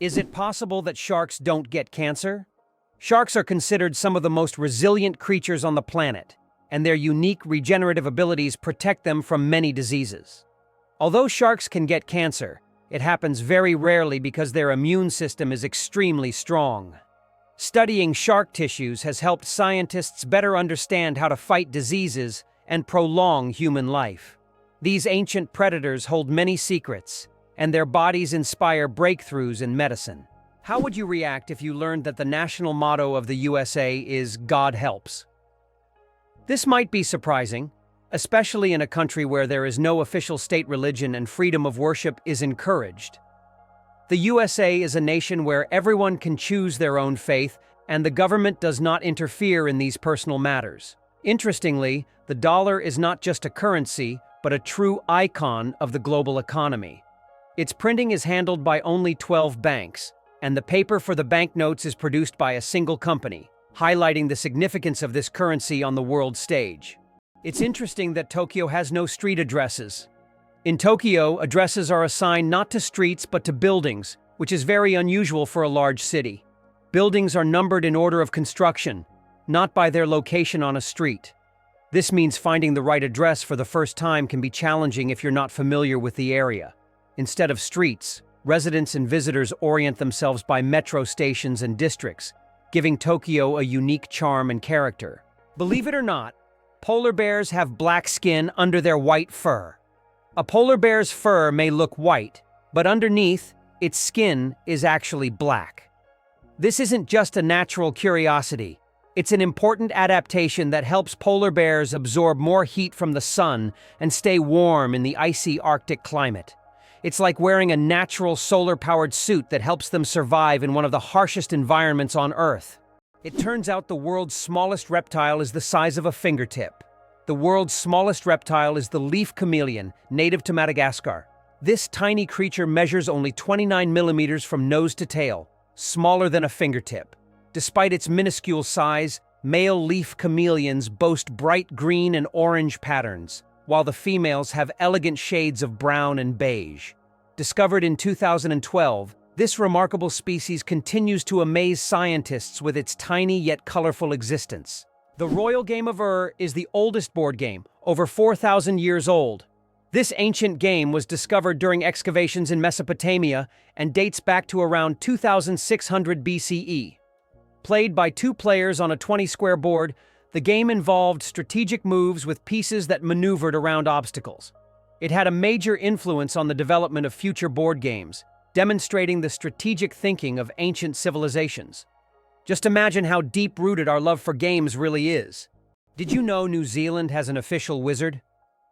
Is it possible that sharks don't get cancer? Sharks are considered some of the most resilient creatures on the planet, and their unique regenerative abilities protect them from many diseases. Although sharks can get cancer, it happens very rarely because their immune system is extremely strong. Studying shark tissues has helped scientists better understand how to fight diseases and prolong human life. These ancient predators hold many secrets, and their bodies inspire breakthroughs in medicine. How would you react if you learned that the national motto of the USA is "God helps"? This might be surprising, especially in a country where there is no official state religion and freedom of worship is encouraged. The USA is a nation where everyone can choose their own faith, and the government does not interfere in these personal matters. Interestingly, the dollar is not just a currency, but a true icon of the global economy. Its printing is handled by only 12 banks, and the paper for the banknotes is produced by a single company, highlighting the significance of this currency on the world stage. It's interesting that Tokyo has no street addresses. In Tokyo, addresses are assigned not to streets but to buildings, which is very unusual for a large city. Buildings are numbered in order of construction, not by their location on a street. This means finding the right address for the first time can be challenging if you're not familiar with the area. Instead of streets, residents and visitors orient themselves by metro stations and districts, giving Tokyo a unique charm and character. Believe it or not, polar bears have black skin under their white fur. A polar bear's fur may look white, but underneath, its skin is actually black. This isn't just a natural curiosity. It's an important adaptation that helps polar bears absorb more heat from the sun and stay warm in the icy Arctic climate. It's like wearing a natural solar-powered suit that helps them survive in one of the harshest environments on Earth. It turns out the world's smallest reptile is the size of a fingertip. The world's smallest reptile is the leaf chameleon, native to Madagascar. This tiny creature measures only 29 millimeters from nose to tail, smaller than a fingertip. Despite its minuscule size, male leaf chameleons boast bright green and orange patterns, while the females have elegant shades of brown and beige. Discovered in 2012, this remarkable species continues to amaze scientists with its tiny yet colorful existence. The Royal Game of Ur is the oldest board game, over 4,000 years old. This ancient game was discovered during excavations in Mesopotamia and dates back to around 2600 BCE. Played by two players on a 20-square board, the game involved strategic moves with pieces that maneuvered around obstacles. It had a major influence on the development of future board games, demonstrating the strategic thinking of ancient civilizations. Just imagine how deep-rooted our love for games really is. Did you know New Zealand has an official wizard?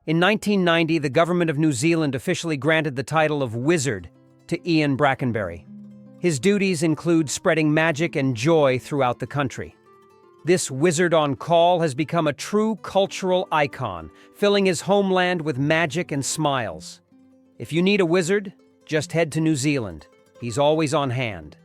In 1990, the government of New Zealand officially granted the title of Wizard to Ian Brackenbury. His duties include spreading magic and joy throughout the country. This wizard on call has become a true cultural icon, filling his homeland with magic and smiles. If you need a wizard, just head to New Zealand. He's always on hand.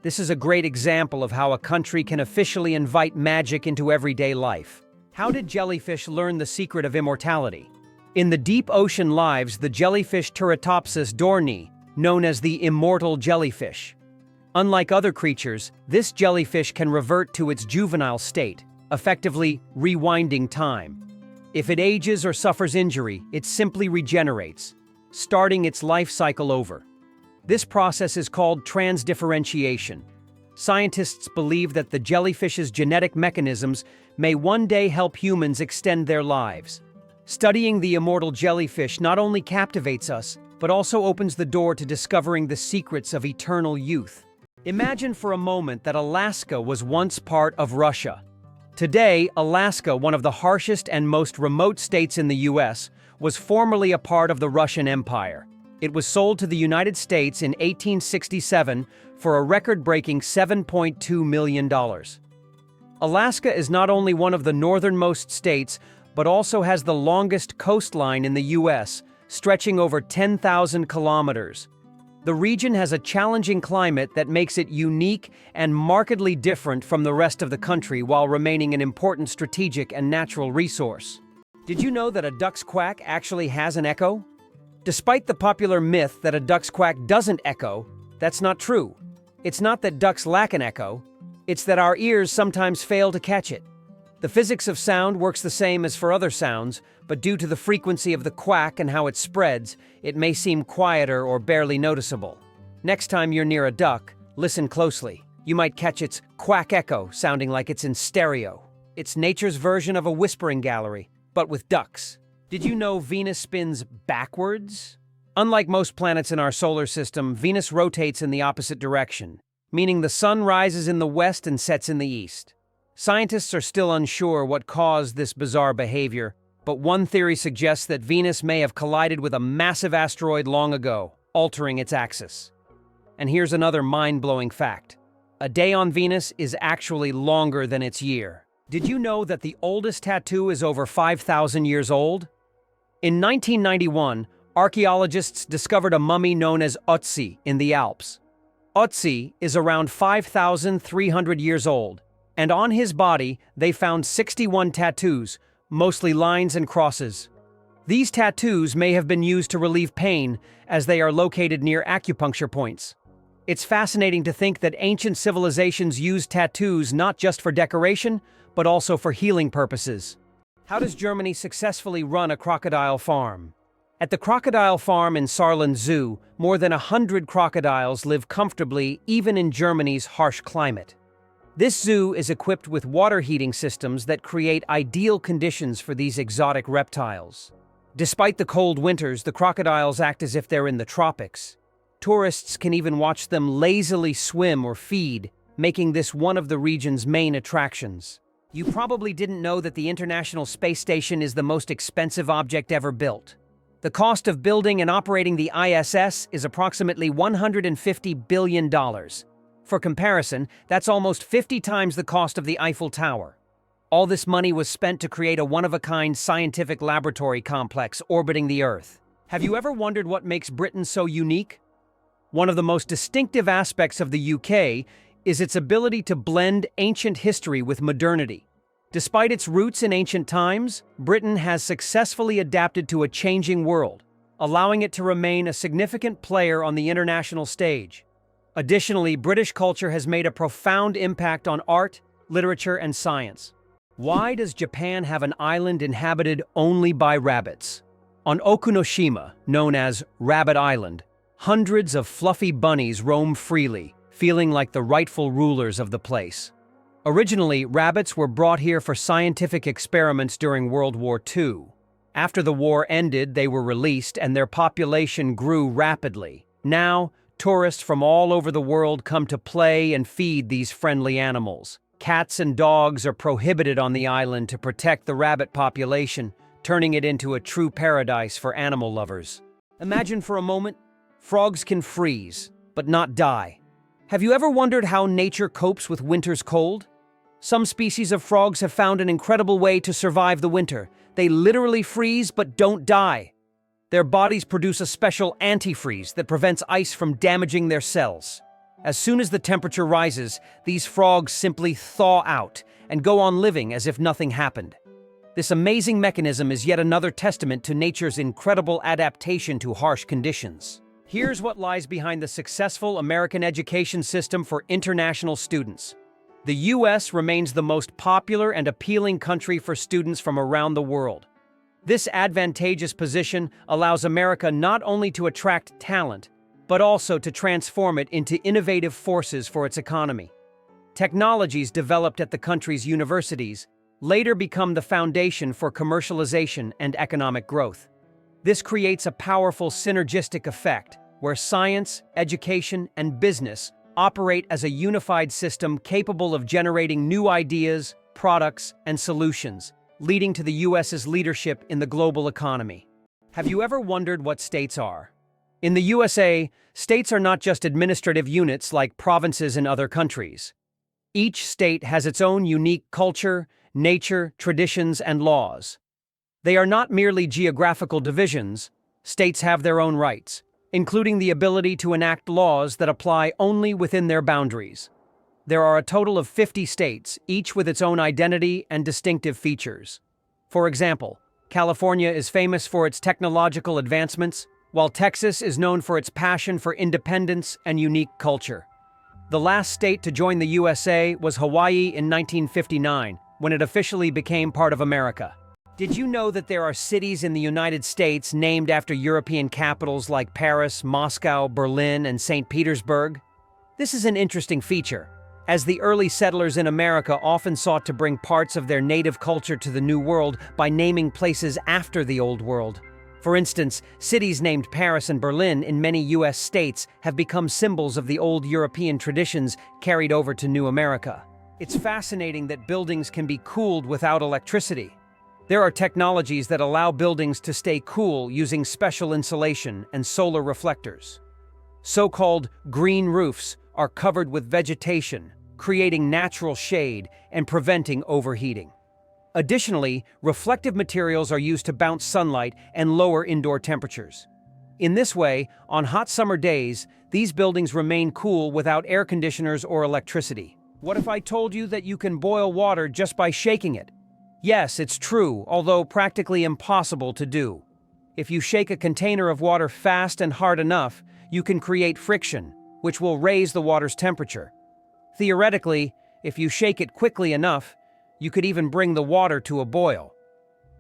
This is a great example of how a country can officially invite magic into everyday life. How did jellyfish learn the secret of immortality? In the deep ocean lives the jellyfish Turritopsis dohrnii, known as the immortal jellyfish. Unlike other creatures, this jellyfish can revert to its juvenile state, effectively rewinding time. If it ages or suffers injury, it simply regenerates, starting its life cycle over. This process is called transdifferentiation. Scientists believe that the jellyfish's genetic mechanisms may one day help humans extend their lives. Studying the immortal jellyfish not only captivates us, but also opens the door to discovering the secrets of eternal youth. Imagine for a moment that Alaska was once part of Russia. Today, Alaska, one of the harshest and most remote states in the US, was formerly a part of the Russian Empire. It was sold to the United States in 1867 for a record-breaking $7.2 million. Alaska is not only one of the northernmost states, but also has the longest coastline in the US, stretching over 10,000 kilometers. The region has a challenging climate that makes it unique and markedly different from the rest of the country while remaining an important strategic and natural resource. Did you know that a duck's quack actually has an echo? Despite the popular myth that a duck's quack doesn't echo, that's not true. It's not that ducks lack an echo, it's that our ears sometimes fail to catch it. The physics of sound works the same as for other sounds, but due to the frequency of the quack and how it spreads, it may seem quieter or barely noticeable. Next time you're near a duck, listen closely. You might catch its quack echo sounding like it's in stereo. It's nature's version of a whispering gallery, but with ducks. Did you know Venus spins backwards? Unlike most planets in our solar system, Venus rotates in the opposite direction, meaning the sun rises in the west and sets in the east. Scientists are still unsure what caused this bizarre behavior, but one theory suggests that Venus may have collided with a massive asteroid long ago, altering its axis. And here's another mind-blowing fact. A day on Venus is actually longer than its year. Did you know that the oldest tattoo is over 5,000 years old? In 1991, archaeologists discovered a mummy known as Otzi in the Alps. Otzi is around 5,300 years old, and on his body they found 61 tattoos, mostly lines and crosses. These tattoos may have been used to relieve pain, as they are located near acupuncture points. It's fascinating to think that ancient civilizations used tattoos not just for decoration, but also for healing purposes. How does Germany successfully run a crocodile farm? At the crocodile farm in Saarland Zoo, more than 100 crocodiles live comfortably even in Germany's harsh climate. This zoo is equipped with water heating systems that create ideal conditions for these exotic reptiles. Despite the cold winters, the crocodiles act as if they're in the tropics. Tourists can even watch them lazily swim or feed, making this one of the region's main attractions. You probably didn't know that the International Space Station is the most expensive object ever built. The cost of building and operating the ISS is approximately $150 billion. For comparison, that's almost 50 times the cost of the Eiffel Tower. All this money was spent to create a one-of-a-kind scientific laboratory complex orbiting the Earth. Have you ever wondered what makes Britain so unique? One of the most distinctive aspects of the UK is its ability to blend ancient history with modernity. Despite its roots in ancient times, Britain has successfully adapted to a changing world, allowing it to remain a significant player on the international stage. Additionally, British culture has made a profound impact on art, literature, and science. Why does Japan have an island inhabited only by rabbits? On Okunoshima, known as Rabbit Island, hundreds of fluffy bunnies roam freely, feeling like the rightful rulers of the place. Originally, rabbits were brought here for scientific experiments during World War II. After the war ended, they were released and their population grew rapidly. Now, tourists from all over the world come to play and feed these friendly animals. Cats and dogs are prohibited on the island to protect the rabbit population, turning it into a true paradise for animal lovers. Imagine for a moment, frogs can freeze, but not die. Have you ever wondered how nature copes with winter's cold? Some species of frogs have found an incredible way to survive the winter. They literally freeze but don't die. Their bodies produce a special antifreeze that prevents ice from damaging their cells. As soon as the temperature rises, these frogs simply thaw out and go on living as if nothing happened. This amazing mechanism is yet another testament to nature's incredible adaptation to harsh conditions. Here's what lies behind the successful American education system for international students. The U.S. remains the most popular and appealing country for students from around the world. This advantageous position allows America not only to attract talent, but also to transform it into innovative forces for its economy. Technologies developed at the country's universities later become the foundation for commercialization and economic growth. This creates a powerful synergistic effect, where science, education, and business operate as a unified system capable of generating new ideas, products, and solutions, leading to the U.S.'s leadership in the global economy. Have you ever wondered what states are? In the USA, states are not just administrative units like provinces in other countries. Each state has its own unique culture, nature, traditions, and laws. They are not merely geographical divisions. States have their own rights, including the ability to enact laws that apply only within their boundaries. There are a total of 50 states, each with its own identity and distinctive features. For example, California is famous for its technological advancements, while Texas is known for its passion for independence and unique culture. The last state to join the USA was Hawaii in 1959, when it officially became part of America. Did you know that there are cities in the United States named after European capitals like Paris, Moscow, Berlin, and St. Petersburg? This is an interesting feature, as the early settlers in America often sought to bring parts of their native culture to the New World by naming places after the Old World. For instance, cities named Paris and Berlin in many U.S. states have become symbols of the old European traditions carried over to New America. It's fascinating that buildings can be cooled without electricity. There are technologies that allow buildings to stay cool using special insulation and solar reflectors. So-called green roofs are covered with vegetation, creating natural shade and preventing overheating. Additionally, reflective materials are used to bounce sunlight and lower indoor temperatures. In this way, on hot summer days, these buildings remain cool without air conditioners or electricity. What if I told you that you can boil water just by shaking it? Yes, it's true, although practically impossible to do. If you shake a container of water fast and hard enough, you can create friction, which will raise the water's temperature. Theoretically, if you shake it quickly enough, you could even bring the water to a boil.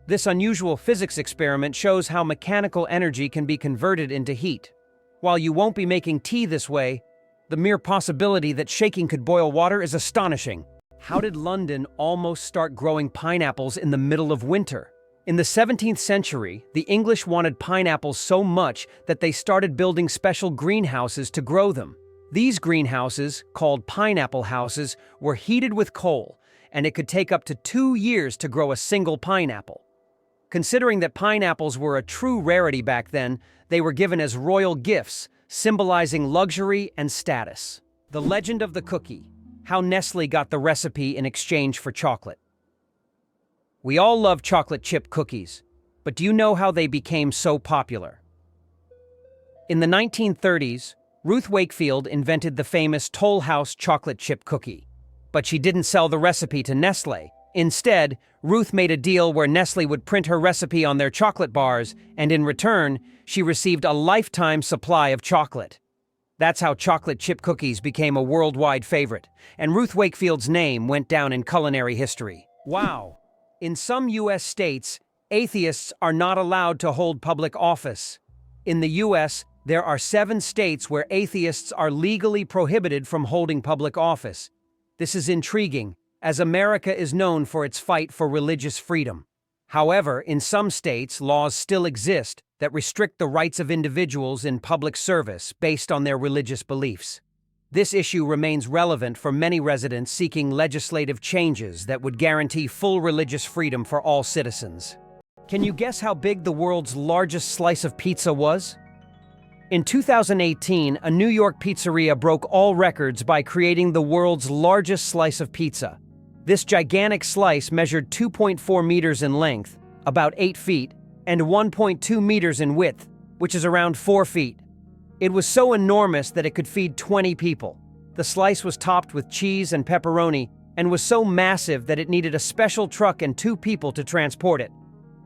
This unusual physics experiment shows how mechanical energy can be converted into heat. While you won't be making tea this way, the mere possibility that shaking could boil water is astonishing. How did London almost start growing pineapples in the middle of winter? In the 17th century, the English wanted pineapples so much that they started building special greenhouses to grow them. These greenhouses, called pineapple houses, were heated with coal, and it could take up to 2 years to grow a single pineapple. Considering that pineapples were a true rarity back then, they were given as royal gifts, symbolizing luxury and status. The legend of the cookie, how Nestle got the recipe in exchange for chocolate. We all love chocolate chip cookies, but do you know how they became so popular? In the 1930s, Ruth Wakefield invented the famous Toll House chocolate chip cookie. But she didn't sell the recipe to Nestle. Instead, Ruth made a deal where Nestle would print her recipe on their chocolate bars, and in return, she received a lifetime supply of chocolate. That's how chocolate chip cookies became a worldwide favorite, and Ruth Wakefield's name went down in culinary history. Wow! In some U.S. states, atheists are not allowed to hold public office. In the U.S., there are 7 states where atheists are legally prohibited from holding public office. This is intriguing, as America is known for its fight for religious freedom. However, in some states, laws still exist that restrict the rights of individuals in public service based on their religious beliefs. This issue remains relevant for many residents seeking legislative changes that would guarantee full religious freedom for all citizens. Can you guess how big the world's largest slice of pizza was? In 2018, a New York pizzeria broke all records by creating the world's largest slice of pizza. This gigantic slice measured 2.4 meters in length, about 8 feet, and 1.2 meters in width, which is around 4 feet. It was so enormous that it could feed 20 people. The slice was topped with cheese and pepperoni and was so massive that it needed a special truck and 2 people to transport it.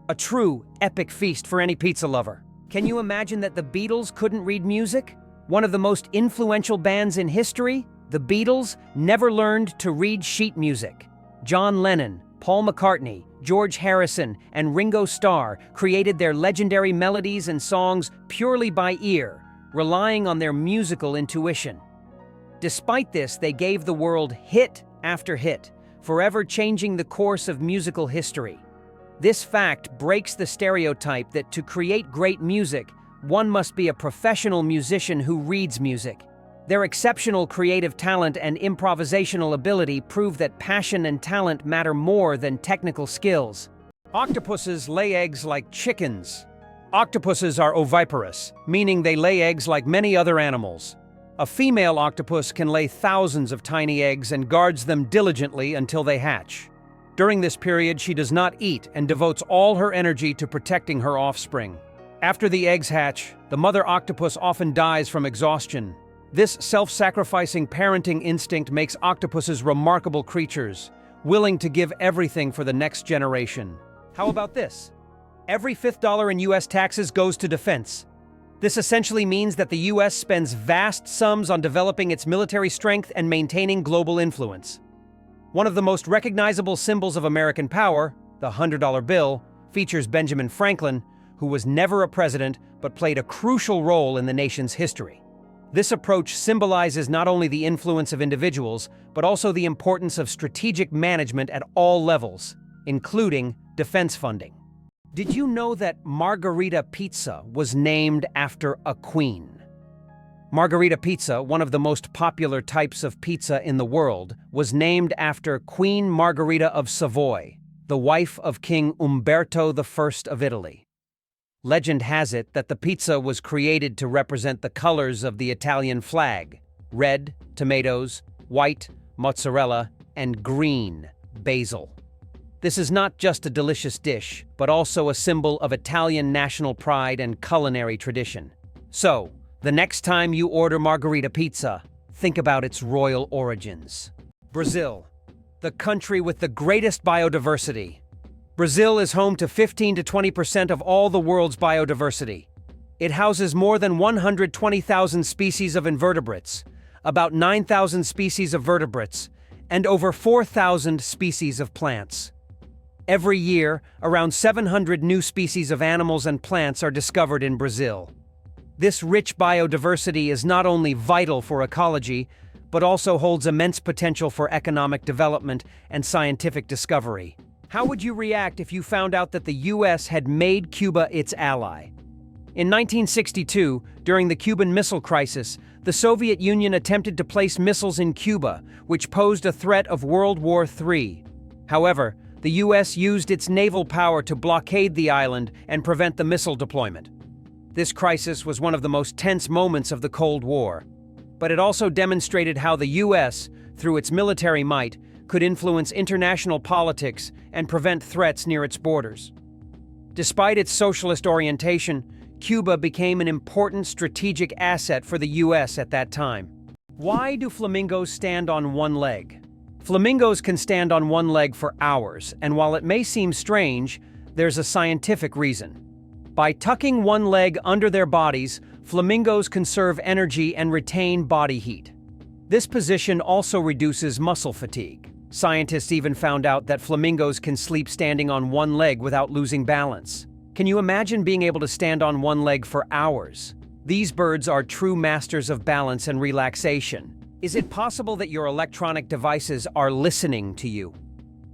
A true epic feast for any pizza lover. Can you imagine that the Beatles couldn't read music? One of the most influential bands in history, the Beatles, never learned to read sheet music. John Lennon, Paul McCartney, George Harrison, and Ringo Starr created their legendary melodies and songs purely by ear, relying on their musical intuition. Despite this, they gave the world hit after hit, forever changing the course of musical history. This fact breaks the stereotype that to create great music, one must be a professional musician who reads music. Their exceptional creative talent and improvisational ability prove that passion and talent matter more than technical skills. Octopuses lay eggs like chickens. Octopuses are oviparous, meaning they lay eggs like many other animals. A female octopus can lay thousands of tiny eggs and guards them diligently until they hatch. During this period, she does not eat and devotes all her energy to protecting her offspring. After the eggs hatch, the mother octopus often dies from exhaustion. This self-sacrificing parenting instinct makes octopuses remarkable creatures, willing to give everything for the next generation. How about this? Every $5th in U.S. taxes goes to defense. This essentially means that the US spends vast sums on developing its military strength and maintaining global influence. One of the most recognizable symbols of American power, the $100 bill, features Benjamin Franklin, who was never a president but played a crucial role in the nation's history. This approach symbolizes not only the influence of individuals, but also the importance of strategic management at all levels, including defense funding. Did you know that Margherita Pizza was named after a queen? Margherita Pizza, one of the most popular types of pizza in the world, was named after Queen Margherita of Savoy, the wife of King Umberto I of Italy. Legend has it that the pizza was created to represent the colors of the Italian flag: red, tomatoes; white, mozzarella; and green, basil. This is not just a delicious dish, but also a symbol of Italian national pride and culinary tradition. So, the next time you order Margherita Pizza, think about its royal origins. Brazil, the country with the greatest biodiversity. Brazil is home to 15 to 20% of all the world's biodiversity. It houses more than 120,000 species of invertebrates, about 9,000 species of vertebrates, and over 4,000 species of plants. Every year, around 700 new species of animals and plants are discovered in Brazil. This rich biodiversity is not only vital for ecology, but also holds immense potential for economic development and scientific discovery. How would you react if you found out that the US had made Cuba its ally? In 1962, during the Cuban Missile Crisis, the Soviet Union attempted to place missiles in Cuba, which posed a threat of World War III. However, the US used its naval power to blockade the island and prevent the missile deployment. This crisis was one of the most tense moments of the Cold War, but it also demonstrated how the US, through its military might, could influence international politics and prevent threats near its borders. Despite its socialist orientation, Cuba became an important strategic asset for the US at that time. Why do flamingos stand on one leg? Flamingos can stand on one leg for hours, and while it may seem strange, there's a scientific reason. By tucking one leg under their bodies, flamingos conserve energy and retain body heat. This position also reduces muscle fatigue. Scientists even found out that flamingos can sleep standing on one leg without losing balance. Can you imagine being able to stand on one leg for hours? These birds are true masters of balance and relaxation. Is it possible that your electronic devices are listening to you?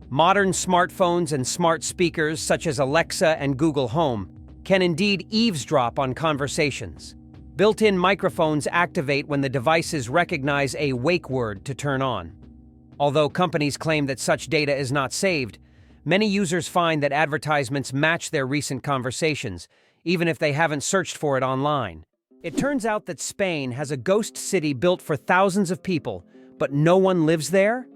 Modern smartphones and smart speakers, such as Alexa and Google Home, can indeed eavesdrop on conversations. Built-in microphones activate when the devices recognize a wake word to turn on. Although companies claim that such data is not saved, many users find that advertisements match their recent conversations, even if they haven't searched for it online. It turns out that Spain has a ghost city built for thousands of people, but no one lives there?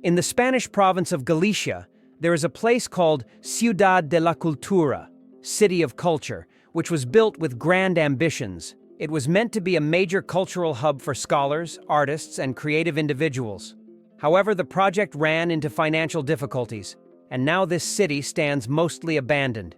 In the Spanish province of Galicia, there is a place called Ciudad de la Cultura, City of Culture, which was built with grand ambitions. It was meant to be a major cultural hub for scholars, artists, and creative individuals. However, the project ran into financial difficulties, and now this city stands mostly abandoned.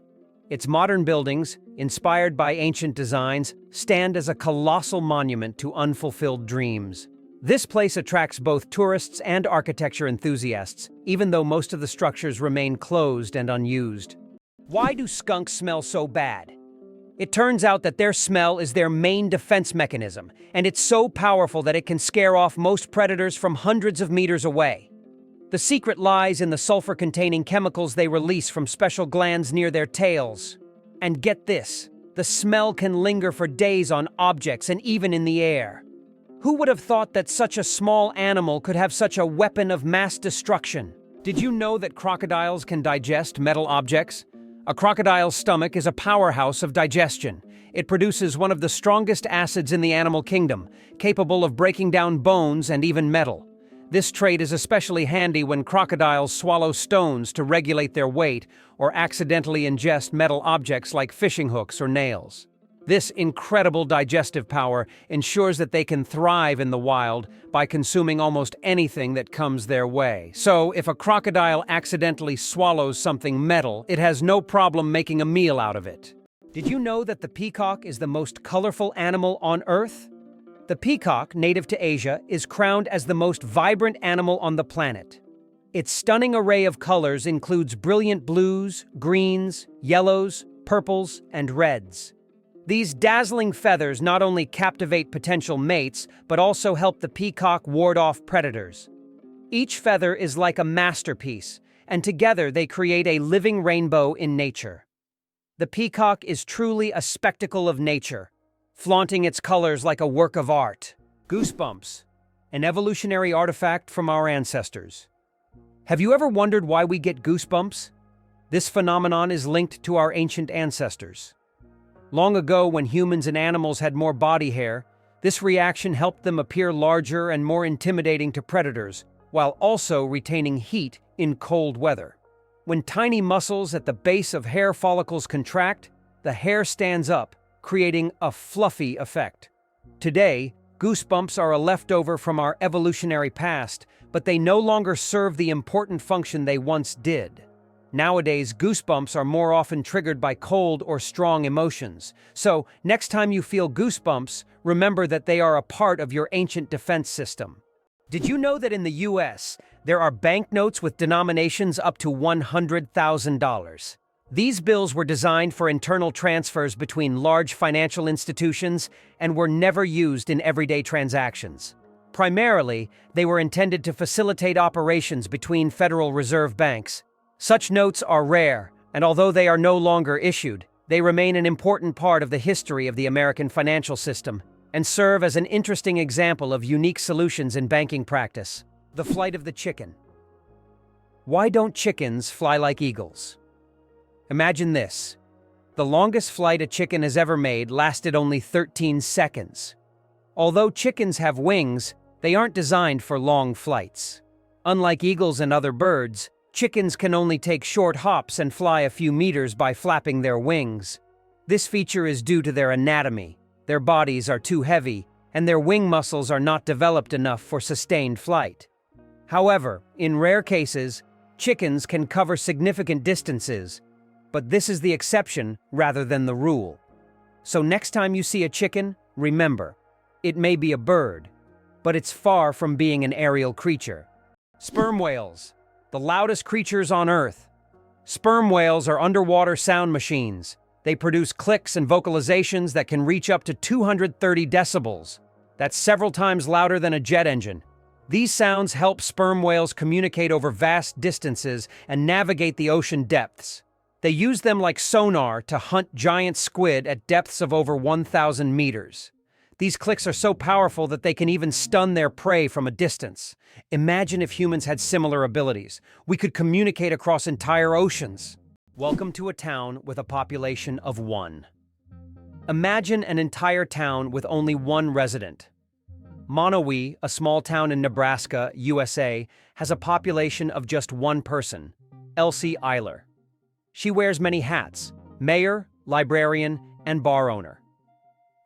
Its modern buildings, inspired by ancient designs, stand as a colossal monument to unfulfilled dreams. This place attracts both tourists and architecture enthusiasts, even though most of the structures remain closed and unused. Why do skunks smell so bad? It turns out that their smell is their main defense mechanism, and it's so powerful that it can scare off most predators from hundreds of meters away. The secret lies in the sulfur-containing chemicals they release from special glands near their tails. And get this, the smell can linger for days on objects and even in the air. Who would have thought that such a small animal could have such a weapon of mass destruction? Did you know that crocodiles can digest metal objects? A crocodile's stomach is a powerhouse of digestion. It produces one of the strongest acids in the animal kingdom, capable of breaking down bones and even metal. This trait is especially handy when crocodiles swallow stones to regulate their weight or accidentally ingest metal objects like fishing hooks or nails. This incredible digestive power ensures that they can thrive in the wild by consuming almost anything that comes their way. So, if a crocodile accidentally swallows something metal, it has no problem making a meal out of it. Did you know that the peacock is the most colorful animal on Earth? The peacock, native to Asia, is crowned as the most vibrant animal on the planet. Its stunning array of colors includes brilliant blues, greens, yellows, purples, and reds. These dazzling feathers not only captivate potential mates, but also help the peacock ward off predators. Each feather is like a masterpiece, and together they create a living rainbow in nature. The peacock is truly a spectacle of nature, flaunting its colors like a work of art. Goosebumps, an evolutionary artifact from our ancestors. Have you ever wondered why we get goosebumps? This phenomenon is linked to our ancient ancestors. Long ago, when humans and animals had more body hair, this reaction helped them appear larger and more intimidating to predators, while also retaining heat in cold weather. When tiny muscles at the base of hair follicles contract, the hair stands up, creating a fluffy effect. Today, goosebumps are a leftover from our evolutionary past, but they no longer serve the important function they once did. Nowadays, goosebumps are more often triggered by cold or strong emotions. So, next time you feel goosebumps, remember that they are a part of your ancient defense system. Did you know that in the US, there are banknotes with denominations up to $100,000? These bills were designed for internal transfers between large financial institutions and were never used in everyday transactions. Primarily, they were intended to facilitate operations between Federal Reserve banks. Such notes are rare, and although they are no longer issued, they remain an important part of the history of the American financial system and serve as an interesting example of unique solutions in banking practice. The flight of the chicken. Why don't chickens fly like eagles? Imagine this. The longest flight a chicken has ever made lasted only 13 seconds. Although chickens have wings, they aren't designed for long flights. Unlike eagles and other birds, chickens can only take short hops and fly a few meters by flapping their wings. This feature is due to their anatomy. Their bodies are too heavy, and their wing muscles are not developed enough for sustained flight. However, in rare cases, chickens can cover significant distances, but this is the exception rather than the rule. So next time you see a chicken, remember, it may be a bird, but it's far from being an aerial creature. Sperm whales, the loudest creatures on Earth. Sperm whales are underwater sound machines. They produce clicks and vocalizations that can reach up to 230 decibels. That's several times louder than a jet engine. These sounds help sperm whales communicate over vast distances and navigate the ocean depths. They use them like sonar to hunt giant squid at depths of over 1,000 meters. These clicks are so powerful that they can even stun their prey from a distance. Imagine if humans had similar abilities. We could communicate across entire oceans. Welcome to a town with a population of 1. Imagine an entire town with only 1 resident. Monowi, a small town in Nebraska, USA, has a population of just 1 person, Elsie Eiler. She wears many hats: mayor, librarian, and bar owner.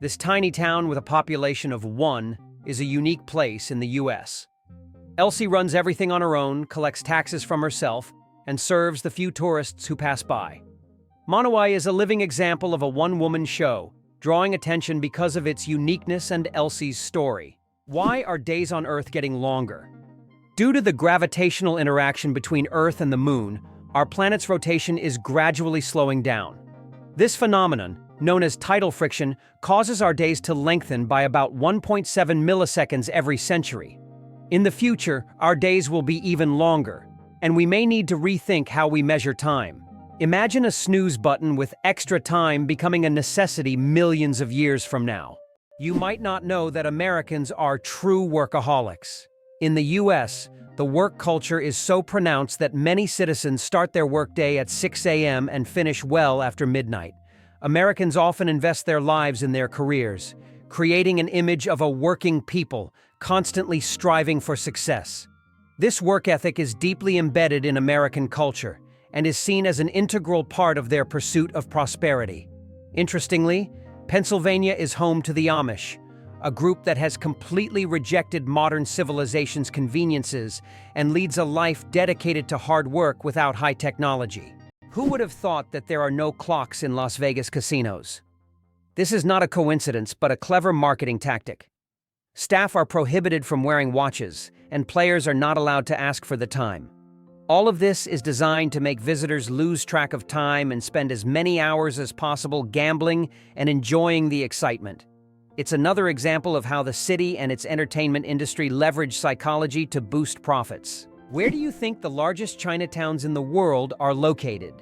This tiny town with a population of 1 is a unique place in the US. Elsie runs everything on her own, collects taxes from herself, and serves the few tourists who pass by. Monowi is a living example of a one-woman show, drawing attention because of its uniqueness and Elsie's story. Why are days on Earth getting longer? Due to the gravitational interaction between Earth and the Moon, our planet's rotation is gradually slowing down. This phenomenon, known as tidal friction, causes our days to lengthen by about 1.7 milliseconds every century. In the future, our days will be even longer, and we may need to rethink how we measure time. Imagine a snooze button with extra time becoming a necessity millions of years from now. You might not know that Americans are true workaholics. In the US, the work culture is so pronounced that many citizens start their workday at 6 a.m. and finish well after midnight. Americans often invest their lives in their careers, creating an image of a working people, constantly striving for success. This work ethic is deeply embedded in American culture and is seen as an integral part of their pursuit of prosperity. Interestingly, Pennsylvania is home to the Amish, a group that has completely rejected modern civilization's conveniences and leads a life dedicated to hard work without high technology. Who would have thought that there are no clocks in Las Vegas casinos? This is not a coincidence, but a clever marketing tactic. Staff are prohibited from wearing watches, and players are not allowed to ask for the time. All of this is designed to make visitors lose track of time and spend as many hours as possible gambling and enjoying the excitement. It's another example of how the city and its entertainment industry leverage psychology to boost profits. Where do you think the largest Chinatowns in the world are located?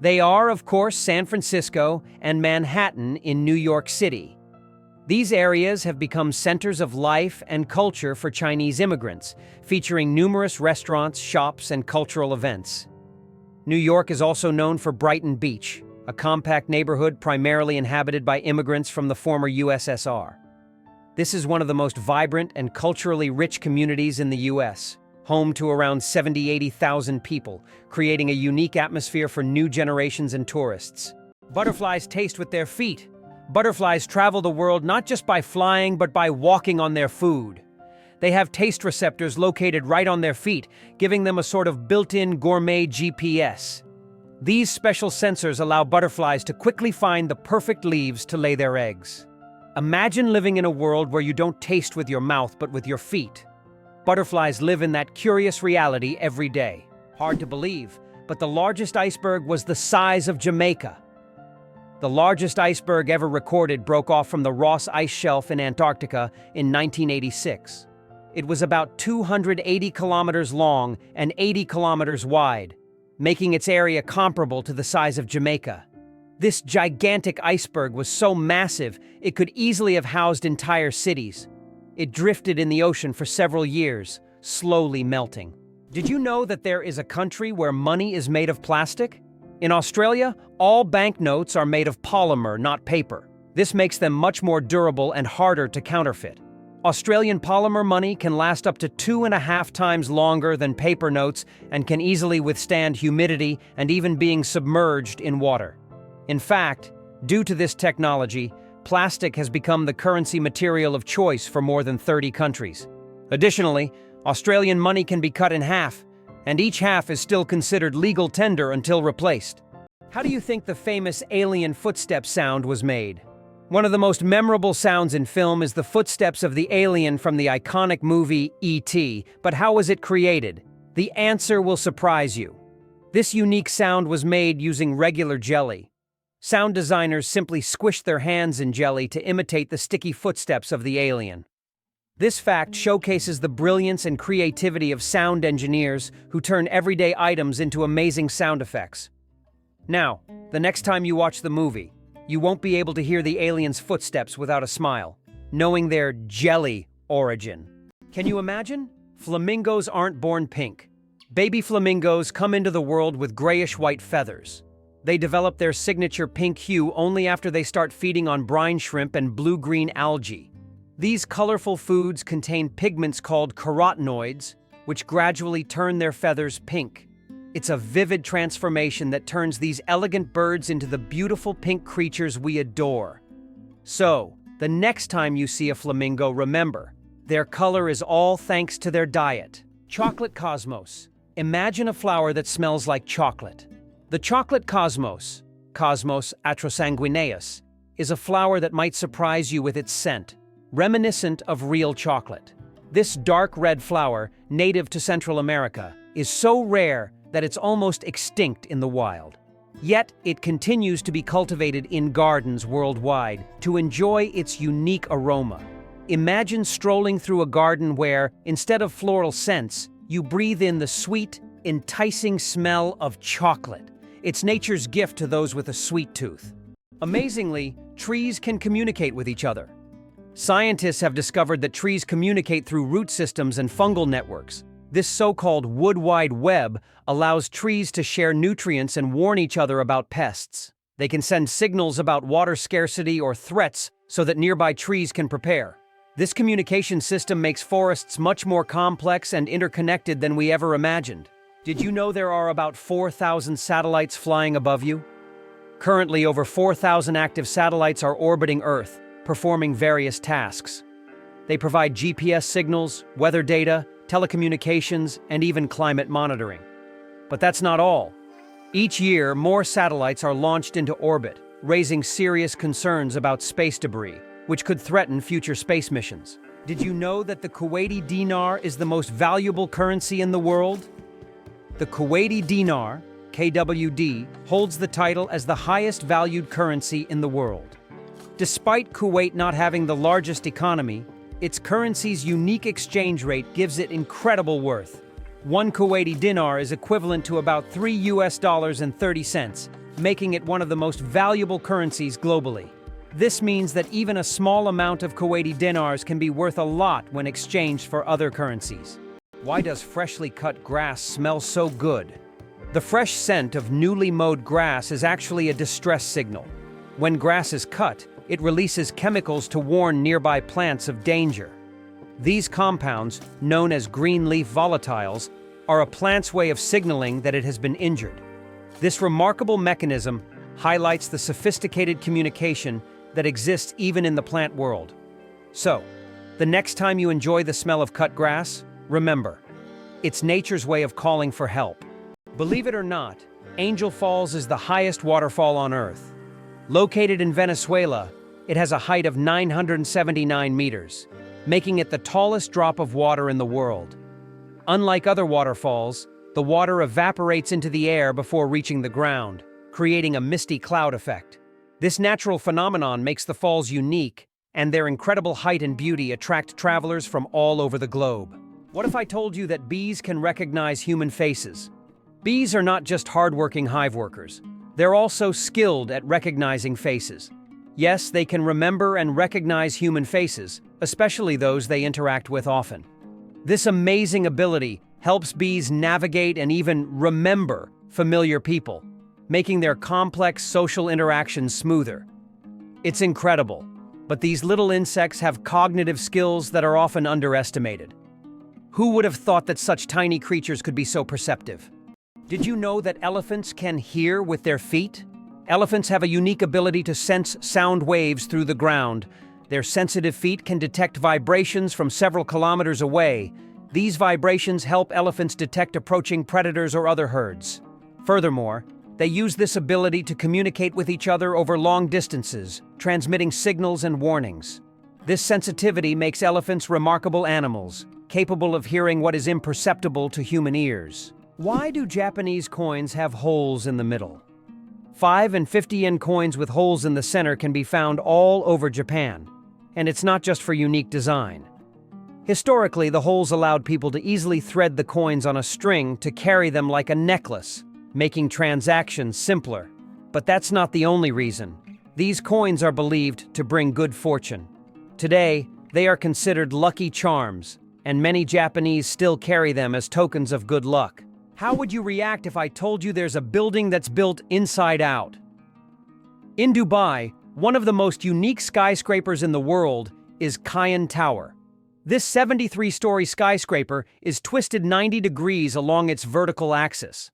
They are, of course, San Francisco and Manhattan in New York City. These areas have become centers of life and culture for Chinese immigrants, featuring numerous restaurants, shops, and cultural events. New York is also known for Brighton Beach, a compact neighborhood primarily inhabited by immigrants from the former USSR. This is one of the most vibrant and culturally rich communities in the US, home to around 80,000 people, creating a unique atmosphere for new generations and tourists. Butterflies taste with their feet. Butterflies travel the world not just by flying, but by walking on their food. They have taste receptors located right on their feet, giving them a sort of built-in gourmet GPS. These special sensors allow butterflies to quickly find the perfect leaves to lay their eggs. Imagine living in a world where you don't taste with your mouth, but with your feet. Butterflies live in that curious reality every day. Hard to believe, but the largest iceberg was the size of Jamaica. The largest iceberg ever recorded broke off from the Ross Ice Shelf in Antarctica in 1986. It was about 280 kilometers long and 80 kilometers wide, making its area comparable to the size of Jamaica. This gigantic iceberg was so massive it could easily have housed entire cities. It drifted in the ocean for several years, slowly melting. Did you know that there is a country where money is made of plastic? In Australia, all banknotes are made of polymer, not paper. This makes them much more durable and harder to counterfeit. Australian polymer money can last up to 2.5 times longer than paper notes and can easily withstand humidity and even being submerged in water. In fact, due to this technology, plastic has become the currency material of choice for more than 30 countries. Additionally, Australian money can be cut in half, and each half is still considered legal tender until replaced. How do you think the famous alien footsteps sound was made? One of the most memorable sounds in film is the footsteps of the alien from the iconic movie E.T., but how was it created? The answer will surprise you. This unique sound was made using regular jelly. Sound designers simply squished their hands in jelly to imitate the sticky footsteps of the alien. This fact showcases the brilliance and creativity of sound engineers who turn everyday items into amazing sound effects. Now, the next time you watch the movie, you won't be able to hear the alien's footsteps without a smile, knowing their jelly origin. Can you imagine? Flamingos aren't born pink. Baby flamingos come into the world with grayish-white feathers. They develop their signature pink hue only after they start feeding on brine shrimp and blue-green algae. These colorful foods contain pigments called carotenoids, which gradually turn their feathers pink. It's a vivid transformation that turns these elegant birds into the beautiful pink creatures we adore. So, the next time you see a flamingo, remember, their color is all thanks to their diet. Chocolate cosmos. Imagine a flower that smells like chocolate. The chocolate cosmos, Cosmos atrosanguineus, is a flower that might surprise you with its scent, reminiscent of real chocolate. This dark red flower, native to Central America, is so rare that it's almost extinct in the wild. Yet, it continues to be cultivated in gardens worldwide to enjoy its unique aroma. Imagine strolling through a garden where, instead of floral scents, you breathe in the sweet, enticing smell of chocolate. It's nature's gift to those with a sweet tooth. Amazingly, trees can communicate with each other. Scientists have discovered that trees communicate through root systems and fungal networks. This so-called wood wide web allows trees to share nutrients and warn each other about pests. They can send signals about water scarcity or threats so that nearby trees can prepare. This communication system makes forests much more complex and interconnected than we ever imagined. Did you know there are about 4,000 satellites flying above you? Currently, over 4,000 active satellites are orbiting Earth, performing various tasks. They provide GPS signals, weather data, telecommunications, and even climate monitoring. But that's not all. Each year, more satellites are launched into orbit, raising serious concerns about space debris, which could threaten future space missions. Did you know that the Kuwaiti dinar is the most valuable currency in the world? The Kuwaiti dinar, KWD, holds the title as the highest valued currency in the world. Despite Kuwait not having the largest economy, its currency's unique exchange rate gives it incredible worth. One Kuwaiti dinar is equivalent to about $3.30, making it one of the most valuable currencies globally. This means that even a small amount of Kuwaiti dinars can be worth a lot when exchanged for other currencies. Why does freshly cut grass smell so good? The fresh scent of newly mowed grass is actually a distress signal. When grass is cut, it releases chemicals to warn nearby plants of danger. These compounds, known as green leaf volatiles, are a plant's way of signaling that it has been injured. This remarkable mechanism highlights the sophisticated communication that exists even in the plant world. So, the next time you enjoy the smell of cut grass, remember, it's nature's way of calling for help. Believe it or not, Angel Falls is the highest waterfall on Earth. Located in Venezuela, it has a height of 979 meters, making it the tallest drop of water in the world. Unlike other waterfalls, the water evaporates into the air before reaching the ground, creating a misty cloud effect. This natural phenomenon makes the falls unique, and their incredible height and beauty attract travelers from all over the globe. What if I told you that bees can recognize human faces? Bees are not just hardworking hive workers. They're also skilled at recognizing faces. Yes, they can remember and recognize human faces, especially those they interact with often. This amazing ability helps bees navigate and even remember familiar people, making their complex social interactions smoother. It's incredible, but these little insects have cognitive skills that are often underestimated. Who would have thought that such tiny creatures could be so perceptive? Did you know that elephants can hear with their feet? Elephants have a unique ability to sense sound waves through the ground. Their sensitive feet can detect vibrations from several kilometers away. These vibrations help elephants detect approaching predators or other herds. Furthermore, they use this ability to communicate with each other over long distances, transmitting signals and warnings. This sensitivity makes elephants remarkable animals, capable of hearing what is imperceptible to human ears. Why do Japanese coins have holes in the middle? 5 and 50 yen coins with holes in the center can be found all over Japan, and it's not just for unique design. Historically, the holes allowed people to easily thread the coins on a string to carry them like a necklace, making transactions simpler. But that's not the only reason. These coins are believed to bring good fortune. Today, they are considered lucky charms, and many Japanese still carry them as tokens of good luck. How would you react if I told you there's a building that's built inside out? In Dubai, one of the most unique skyscrapers in the world is Cayenne Tower. This 73-story skyscraper is twisted 90 degrees along its vertical axis.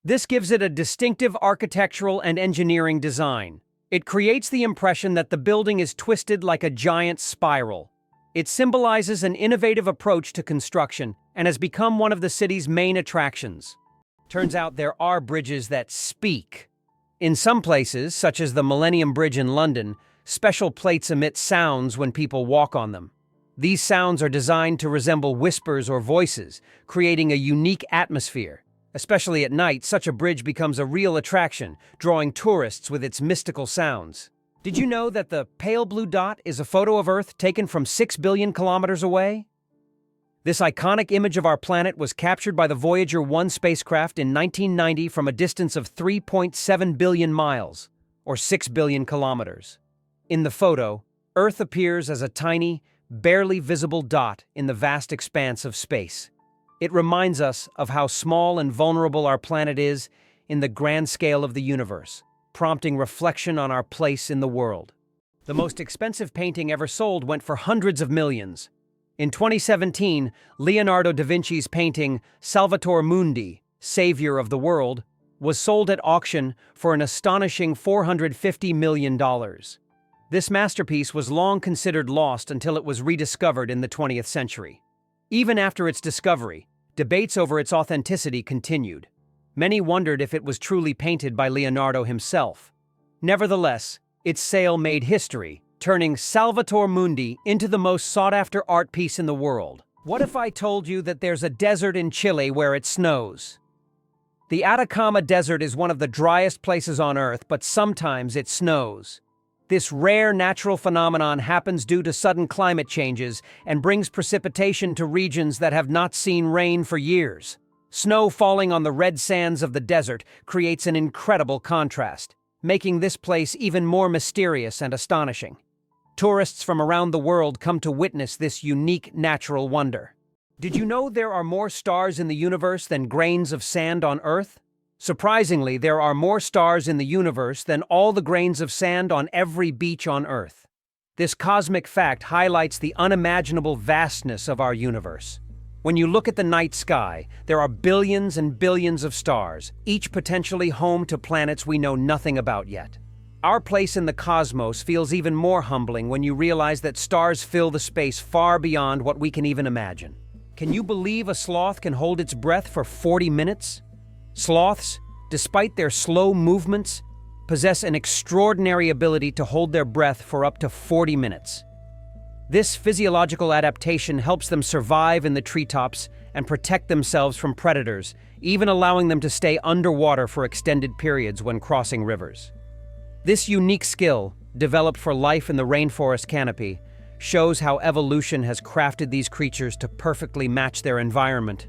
This gives it a distinctive architectural and engineering design. It creates the impression that the building is twisted like a giant spiral. It symbolizes an innovative approach to construction and has become one of the city's main attractions. Turns out there are bridges that speak. In some places, such as the Millennium Bridge in London, special plates emit sounds when people walk on them. These sounds are designed to resemble whispers or voices, creating a unique atmosphere. Especially at night, such a bridge becomes a real attraction, drawing tourists with its mystical sounds. Did you know that the pale blue dot is a photo of Earth taken from 6 billion kilometers away? This iconic image of our planet was captured by the Voyager 1 spacecraft in 1990 from a distance of 3.7 billion miles, or 6 billion kilometers. In the photo, Earth appears as a tiny, barely visible dot in the vast expanse of space. It reminds us of how small and vulnerable our planet is in the grand scale of the universe, prompting reflection on our place in the world. The most expensive painting ever sold went for hundreds of millions. In 2017, Leonardo da Vinci's painting Salvator Mundi, Savior of the World, was sold at auction for an astonishing $450 million. This masterpiece was long considered lost until it was rediscovered in the 20th century. Even after its discovery, debates over its authenticity continued. Many wondered if it was truly painted by Leonardo himself. Nevertheless, its sale made history, turning Salvator Mundi into the most sought-after art piece in the world. What if I told you that there's a desert in Chile where it snows? The Atacama Desert is one of the driest places on Earth, but sometimes it snows. This rare natural phenomenon happens due to sudden climate changes and brings precipitation to regions that have not seen rain for years. Snow falling on the red sands of the desert creates an incredible contrast, making this place even more mysterious and astonishing. Tourists from around the world come to witness this unique natural wonder. Did you know there are more stars in the universe than grains of sand on Earth? Surprisingly, there are more stars in the universe than all the grains of sand on every beach on Earth. This cosmic fact highlights the unimaginable vastness of our universe. When you look at the night sky, there are billions and billions of stars, each potentially home to planets we know nothing about yet. Our place in the cosmos feels even more humbling when you realize that stars fill the space far beyond what we can even imagine. Can you believe a sloth can hold its breath for 40 minutes? Sloths, despite their slow movements, possess an extraordinary ability to hold their breath for up to 40 minutes. This physiological adaptation helps them survive in the treetops and protect themselves from predators, even allowing them to stay underwater for extended periods when crossing rivers. This unique skill, developed for life in the rainforest canopy, shows how evolution has crafted these creatures to perfectly match their environment.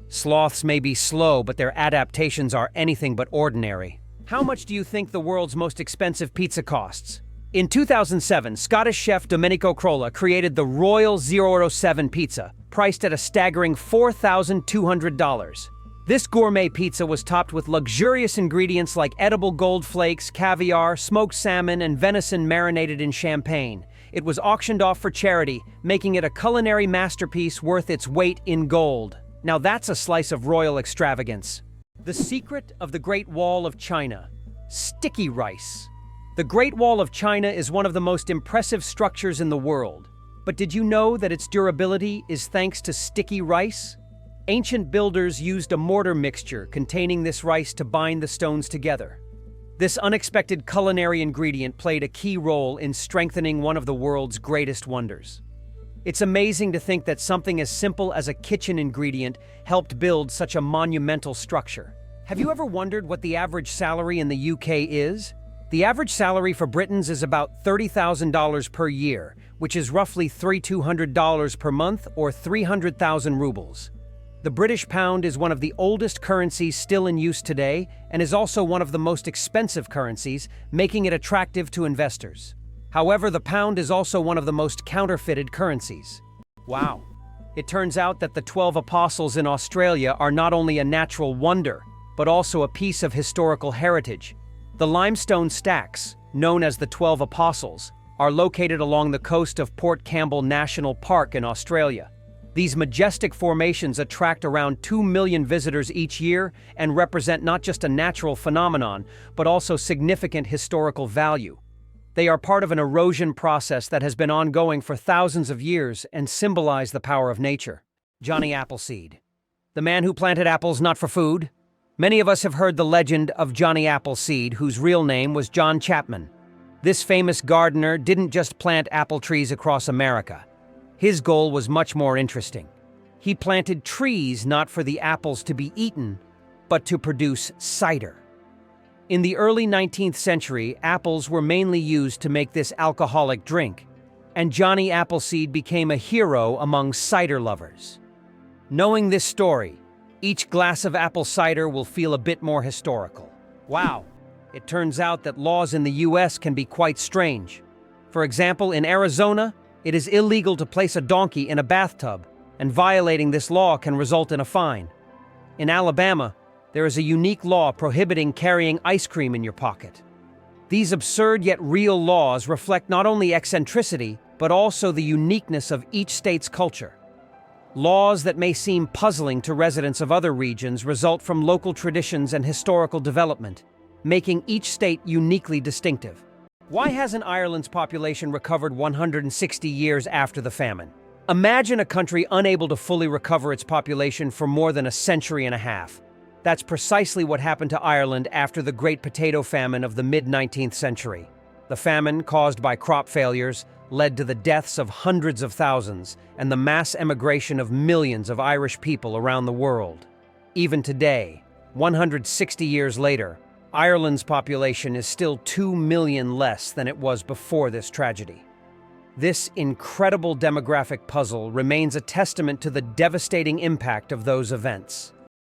Sloths may be slow, but their adaptations are anything but ordinary. How much do you think the world's most expensive pizza costs? In 2007, Scottish chef Domenico Crolla created the Royal 007 pizza, priced at a staggering $4,200. This gourmet pizza was topped with luxurious ingredients like edible gold flakes, caviar, smoked salmon, and venison marinated in champagne. It was auctioned off for charity, making it a culinary masterpiece worth its weight in gold. Now that's a slice of royal extravagance. The secret of the Great Wall of China: sticky rice. The Great Wall of China is one of the most impressive structures in the world. But did you know that its durability is thanks to sticky rice? Ancient builders used a mortar mixture containing this rice to bind the stones together. This unexpected culinary ingredient played a key role in strengthening one of the world's greatest wonders. It's amazing to think that something as simple as a kitchen ingredient helped build such a monumental structure. Have you ever wondered what the average salary in the UK is? The average salary for Britons is about $30,000 per year, which is roughly $3,200 per month or 300,000 rubles. The British pound is one of the oldest currencies still in use today and is also one of the most expensive currencies, making it attractive to investors. However, the pound is also one of the most counterfeited currencies. Wow. It turns out that the 12 Apostles in Australia are not only a natural wonder, but also a piece of historical heritage. The limestone stacks, known as the 12 Apostles, are located along the coast of Port Campbell National Park in Australia. These majestic formations attract around 2 million visitors each year and represent not just a natural phenomenon, but also significant historical value. They are part of an erosion process that has been ongoing for thousands of years and symbolize the power of nature. Johnny Appleseed, the man who planted apples not for food. Many of us have heard the legend of Johnny Appleseed, whose real name was John Chapman. This famous gardener didn't just plant apple trees across America. His goal was much more interesting. He planted trees not for the apples to be eaten, but to produce cider. In the early 19th century, apples were mainly used to make this alcoholic drink, and Johnny Appleseed became a hero among cider lovers. Knowing this story, each glass of apple cider will feel a bit more historical. Wow, it turns out that laws in the US can be quite strange. For example, in Arizona, it is illegal to place a donkey in a bathtub, and violating this law can result in a fine. In Alabama, there is a unique law prohibiting carrying ice cream in your pocket. These absurd yet real laws reflect not only eccentricity, but also the uniqueness of each state's culture. Laws that may seem puzzling to residents of other regions result from local traditions and historical development, making each state uniquely distinctive. Why hasn't Ireland's population recovered 160 years after the famine? Imagine a country unable to fully recover its population for more than a century and a half. That's precisely what happened to Ireland after the Great Potato Famine of the mid-19th century. The famine, caused by crop failures, led to the deaths of hundreds of thousands and the mass emigration of millions of Irish people around the world. Even today, 160 years later, Ireland's population is still 2 million less than it was before this tragedy. This incredible demographic puzzle remains a testament to the devastating impact of those events.